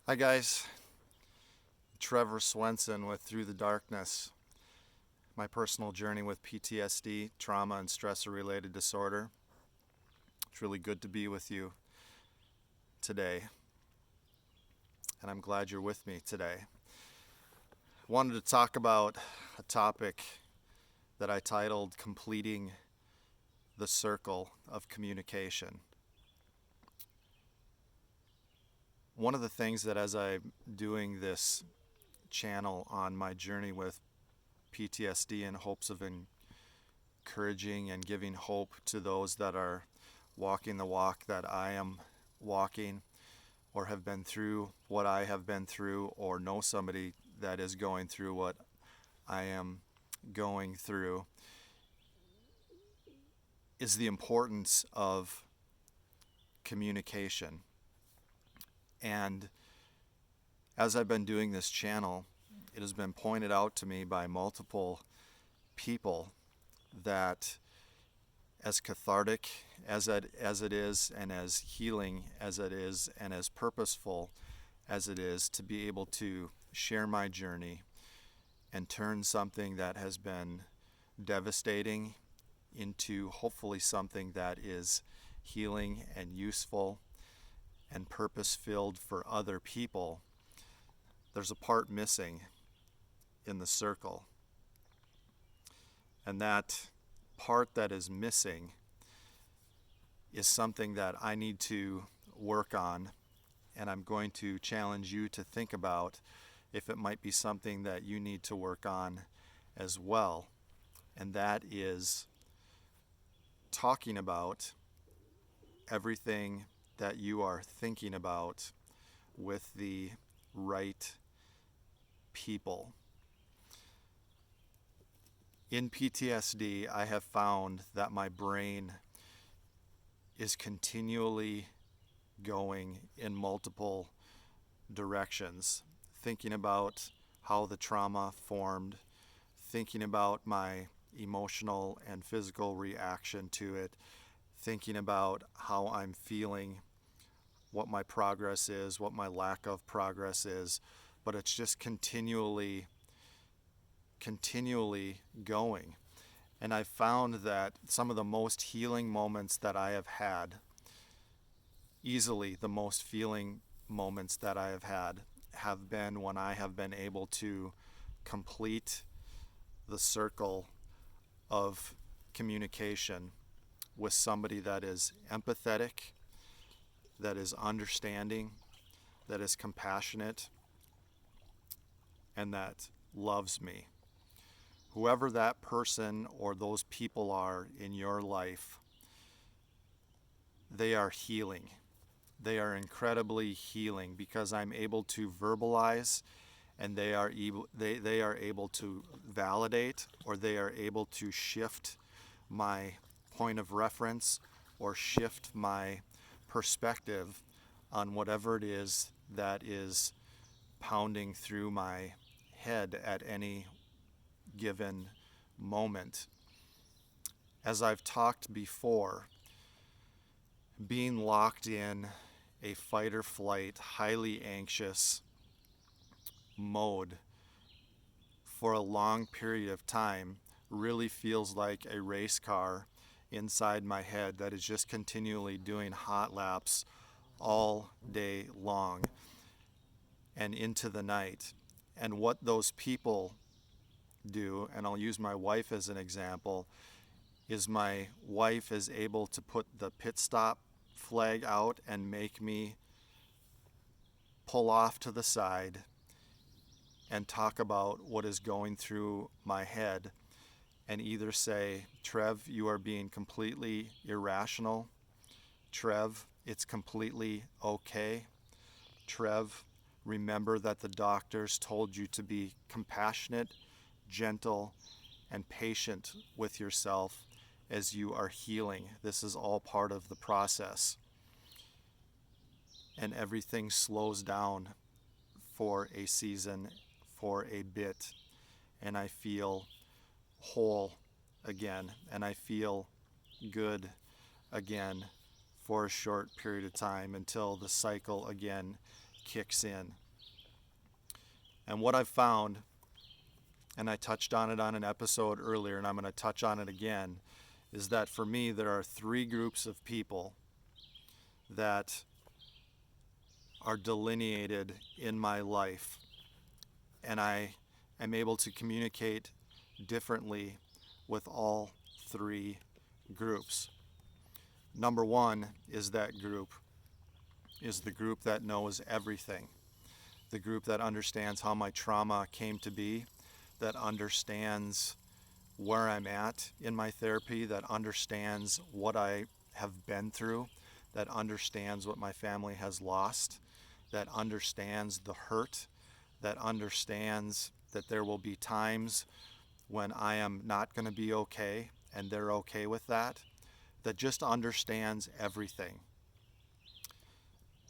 Hi guys, Trevor Swenson with Through the Darkness, my personal journey with PTSD, trauma, and stressor-related disorder. It's really good to be with you today, and I'm glad you're with me today. I wanted to talk about a topic that I titled Completing the Circle of Communication. One of the things that as I'm doing this channel on my journey with PTSD in hopes of encouraging and giving hope to those that are walking the walk that I am walking, or have been through what I have been through, or know somebody that is going through what I am going through, is the importance of communication. And as I've been doing this channel, it has been pointed out to me by multiple people that as cathartic as it is, and as healing as it is, and as purposeful as it is to be able to share my journey and turn something that has been devastating into hopefully something that is healing and useful and purpose-filled for other people, there's a part missing in the circle. And that part that is missing is something that I need to work on, and I'm going to challenge you to think about if it might be something that you need to work on as well. And that is talking about everything that you are thinking about with the right people. In PTSD, I have found that my brain is continually going in multiple directions, thinking about how the trauma formed, thinking about my emotional and physical reaction to it, thinking about how I'm feeling, what my progress is, what my lack of progress is, but it's just continually going. And I've found that some of the most healing moments that I have had, easily the most feeling moments that I have been when I have been able to complete the circle of communication with somebody that is empathetic, that is understanding, that is compassionate, and that loves me. Whoever that person or those people are in your life, they are healing. They are incredibly healing because I'm able to verbalize, and they are able to validate, or they are able to shift my point of reference or shift my perspective on whatever it is that is pounding through my head at any given moment. As I've talked before, being locked in a fight or flight, highly anxious mode for a long period of time really feels like a race car inside my head that is just continually doing hot laps all day long and into the night. And what those people do, and I'll use my wife as an example, is my wife is able to put the pit stop flag out and make me pull off to the side and talk about what is going through my head, and either say, Trev, you are being completely irrational. Trev, it's completely okay. Trev, remember that the doctors told you to be compassionate, gentle, and patient with yourself as you are healing. This is all part of the process. And everything slows down for a season, for a bit, and I feel whole again, and I feel good again for a short period of time until the cycle again kicks in. And what I've found, and I touched on it on an episode earlier, and I'm going to touch on it again, is that for me, there are three groups of people that are delineated in my life, and I am able to communicate differently with all three groups. Number one is the group that knows everything. The group that understands how my trauma came to be, that understands where I'm at in my therapy, that understands what I have been through, that understands what my family has lost, that understands the hurt, that understands that there will be times when I am not going to be okay and they're okay with that, that just understands everything.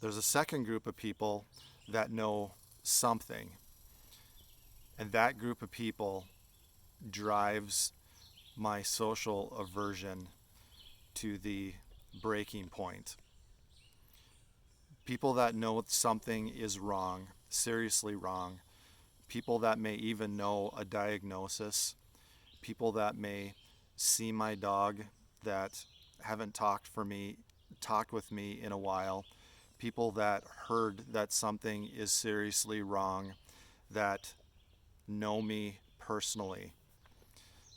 There's a second group of people that know something, and that group of people drives my social aversion to the breaking point. People that know something is wrong, seriously wrong, people that may even know a diagnosis, people that may see my dog that haven't talked with me in a while, people that heard that something is seriously wrong, that know me personally.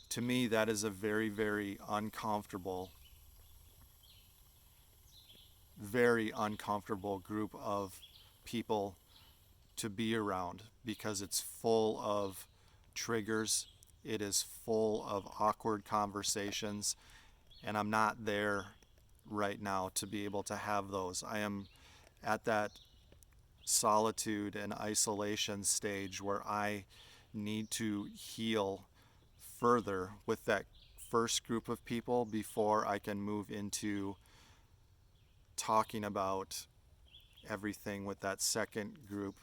To me, that is a very, very uncomfortable group of people to be around, because it's full of triggers, it is full of awkward conversations, and I'm not there right now to be able to have those. I am at that solitude and isolation stage where I need to heal further with that first group of people before I can move into talking about everything with that second group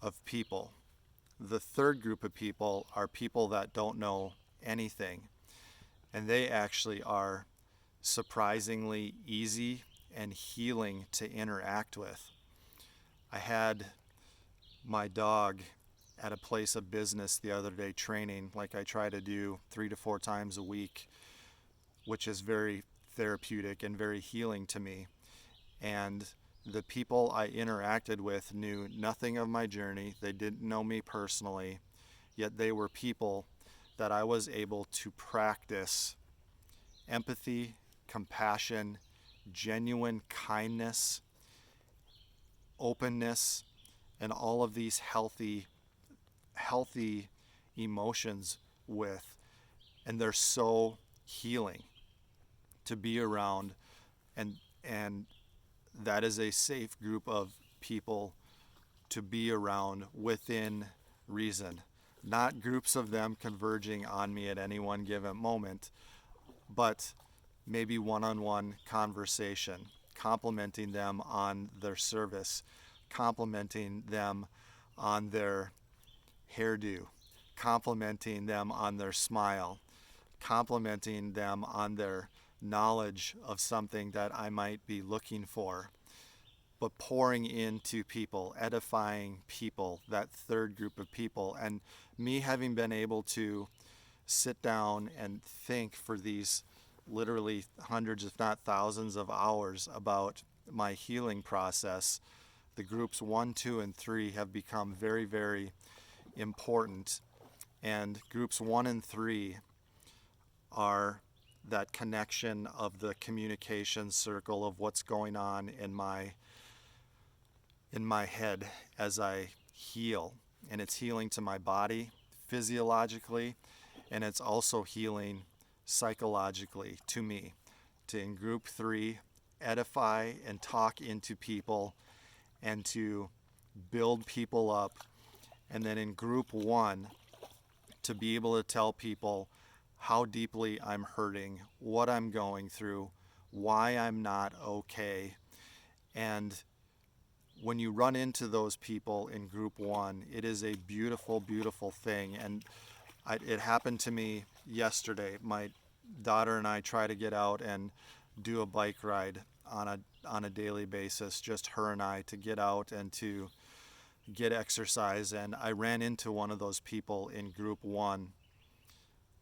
of people. The third group of people are people that don't know anything, and they actually are surprisingly easy and healing to interact with. I had my dog at a place of business the other day training, like I try to do 3 to 4 times a week, which is very therapeutic and very healing to me. And the people I interacted with knew nothing of my journey. They didn't know me personally, yet they were people that I was able to practice empathy, compassion, genuine kindness, openness, and all of these healthy emotions with. And they're so healing to be around, and that is a safe group of people to be around within reason. Not groups of them converging on me at any one given moment, but maybe one-on-one conversation, complimenting them on their service, complimenting them on their hairdo, complimenting them on their smile, complimenting them on their knowledge of something that I might be looking for, but pouring into people, edifying people, that third group of people. And me having been able to sit down and think for these literally hundreds, if not thousands of hours about my healing process, the groups 1, 2, and 3 have become very, very important. And groups 1 and 3 are that connection of the communication circle of what's going on in my head as I heal. And it's healing to my body physiologically, and it's also healing psychologically to me. To, in group 3, edify and talk into people and to build people up. And then in group 1, to be able to tell people how deeply I'm hurting, what I'm going through, why I'm not okay. And when you run into those people in group 1, it is a beautiful, beautiful thing. And it happened to me yesterday. My daughter and I try to get out and do a bike ride on a daily basis, just her and I, to get out and to get exercise. And I ran into one of those people in group 1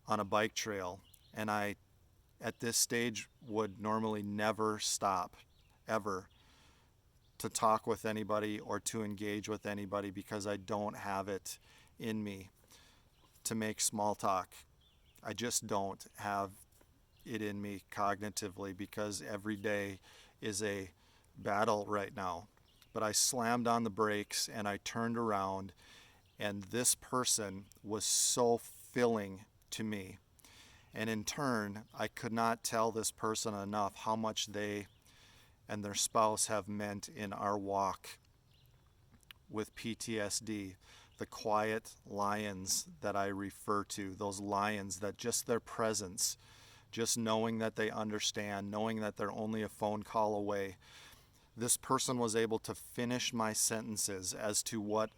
on a bike trail, and I at this stage would normally never stop ever to talk with anybody or to engage with anybody, because I don't have it in me to make small talk. I just don't have it in me cognitively, because every day is a battle right now. But I slammed on the brakes and I turned around, and this person was so filling to me. And in turn, I could not tell this person enough how much they and their spouse have meant in our walk with PTSD. The quiet lions that I refer to, those lions that just their presence, just knowing that they understand, knowing that they're only a phone call away. This person was able to finish my sentences as to what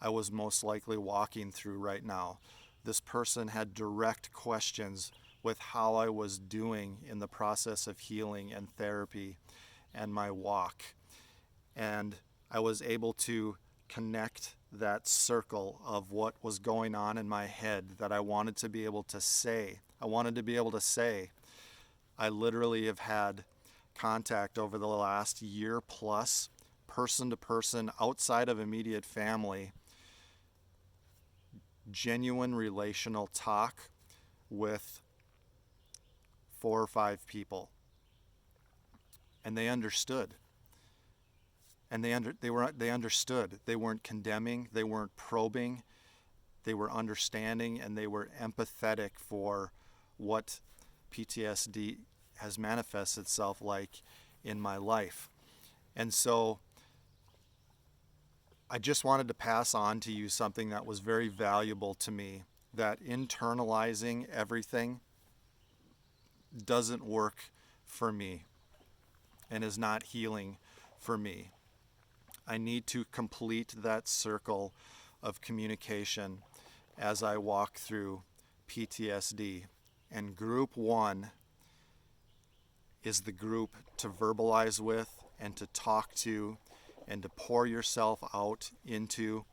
I was most likely walking through right now. This person had direct questions with how I was doing in the process of healing and therapy and my walk. And I was able to connect that circle of what was going on in my head that I wanted to be able to say. I literally have had contact over the last year plus, person to person, outside of immediate family, genuine relational talk with 4 or 5 people. And they understood. And they understood. They weren't condemning, they weren't probing, they were understanding, and they were empathetic for what PTSD has manifested itself like in my life. And so I just wanted to pass on to you something that was very valuable to me, that internalizing everything doesn't work for me and is not healing for me. I need to complete that circle of communication as I walk through PTSD. And group 1 is the group to verbalize with and to talk to and to pour yourself out into.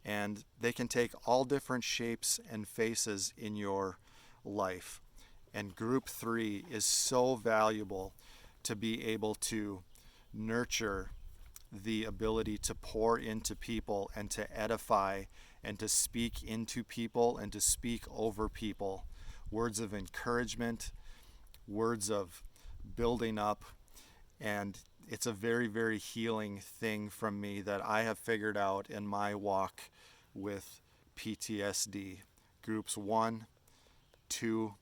And they can take all different shapes and faces in your life. And group 3 is so valuable to be able to nurture the ability to pour into people and to edify and to speak into people and to speak over people. Words of encouragement, words of building up. And it's a very, very healing thing from me that I have figured out in my walk with PTSD. Groups 1, 2,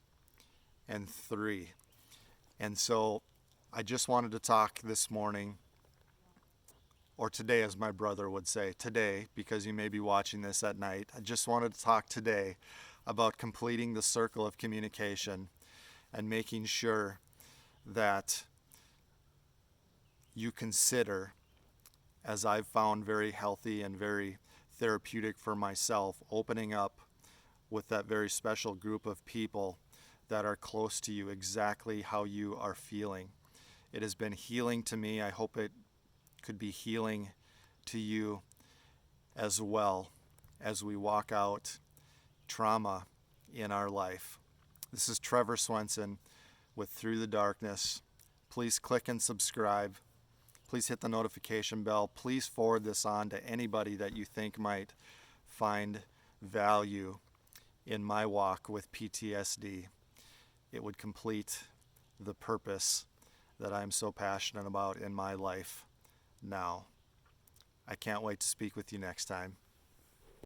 and 3. And so I just wanted to talk this morning, or today, as my brother would say, today, because you may be watching this at night. I just wanted to talk today about completing the circle of communication and making sure that you consider, as I've found very healthy and very therapeutic for myself, opening up with that very special group of people that are close to you, exactly how you are feeling. It has been healing to me. I hope it could be healing to you as well as we walk out trauma in our life. This is Trevor Swenson with Through the Darkness. Please click and subscribe. Please hit the notification bell. Please forward this on to anybody that you think might find value in my walk with PTSD. It would complete the purpose that I'm so passionate about in my life now. I can't wait to speak with you next time.